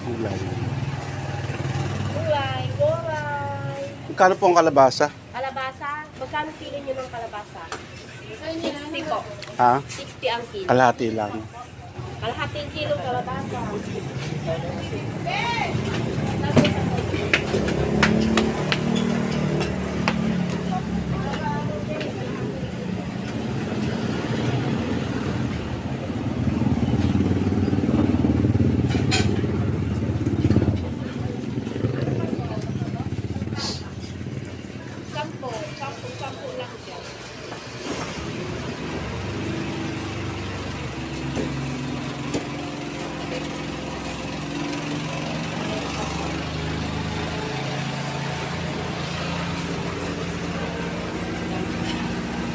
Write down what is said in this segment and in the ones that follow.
Gulay. Gulay. Magkano po ang kalabasa? Kalabasa. Magkano kilo nyo ng kalabasa? 60 po. Ha? 60 ang kilo. Kalahati lang. Kalahating kilo kalabasa. Sampo lang dyan.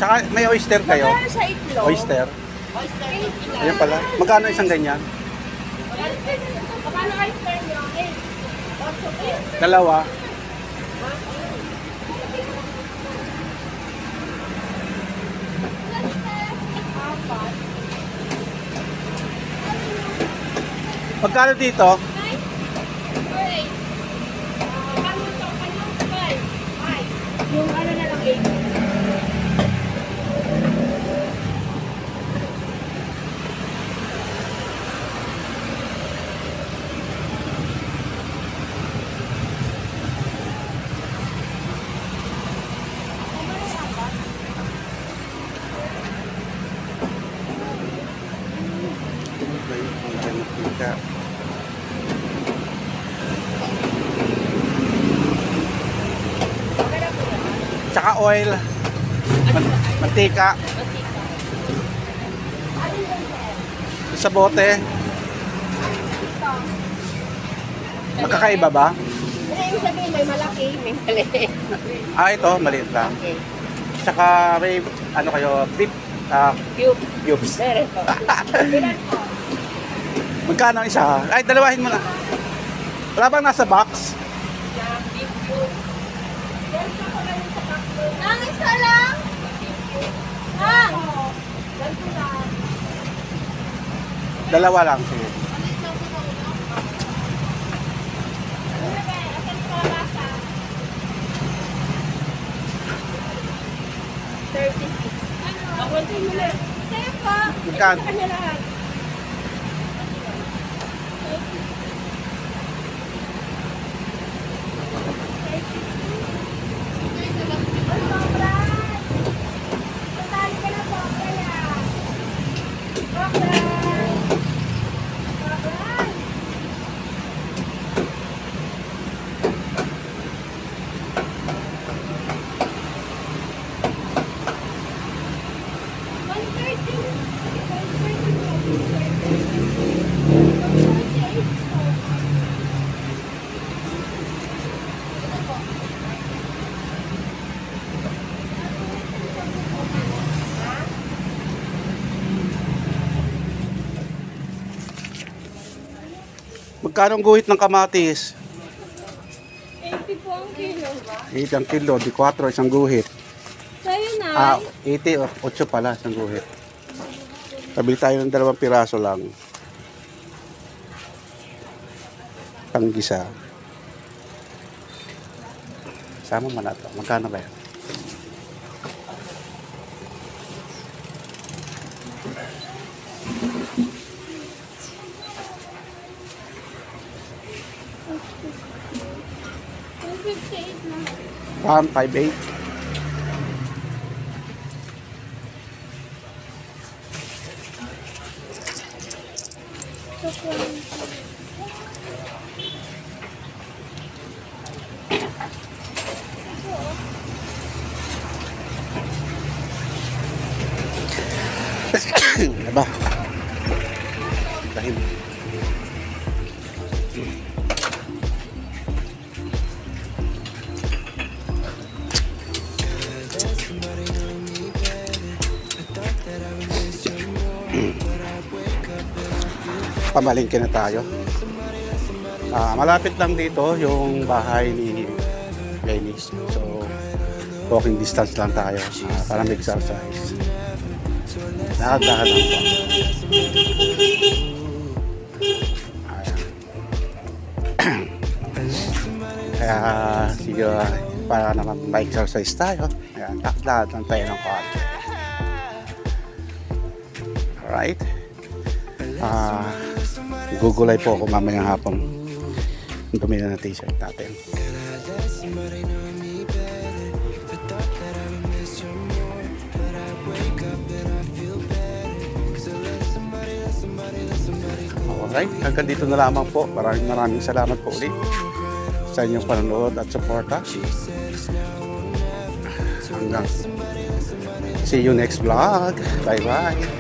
Tsaka may oyster kayo? Magkano sa itlog? Oyster? Oyster. Ayan pala. Magkano isang ganyan? Magkano oyster nyo? 8. Dalawa. Magkano dito? Yung ano na lang 8. Tsaka oil. Mantika. Sa bote. Magkakaiba ba? Ibig sabihin, may malaki, may maliit. Ito, maliit lang. Okay. Tsaka may, ano kayo, beef Cube. cubes. Meron po. Ilan po? Magkano isa? Ay, dalawahin mo na. Wala bang nasa box? Yeah, beef cube. Ganito ko lang sa kaklo. Ang isa lang? Ang? Ganito lang. Dalawa lang. Sige. Ano ba? Asan ko lasa? 36. Ako mo lang. Sa'yo po. Magkano? Sa kanya lahat. Magkano ang guhit ng kamatis? 80 po ang kilo. 8 ang kilo, di 4 isang guhit. Sa'yo na. 80 o 8 pala isang guhit. Pabili tayo ng 2 piraso lang. Panggisa. Sama mo na ito. Magkano ba yan? Ram 5.8. Aba. Dahil. Pamalingke na tayo. Malapit lang dito yung bahay ni Dennis. So, walking distance lang tayo para mag-exercise. Lakad-lakad lang po. Ayan. sige, para naman ma-exercise tayo. Ayan, lakad lang tayo ng konti. Alright. Gugulay po ako mamayang hapon. Dumi na ng t-shirt natin. Alright, hanggang dito na lamang po. Maraming salamat po ulit sa inyong panonood at suporta. Hanggang see you next vlog. Bye bye.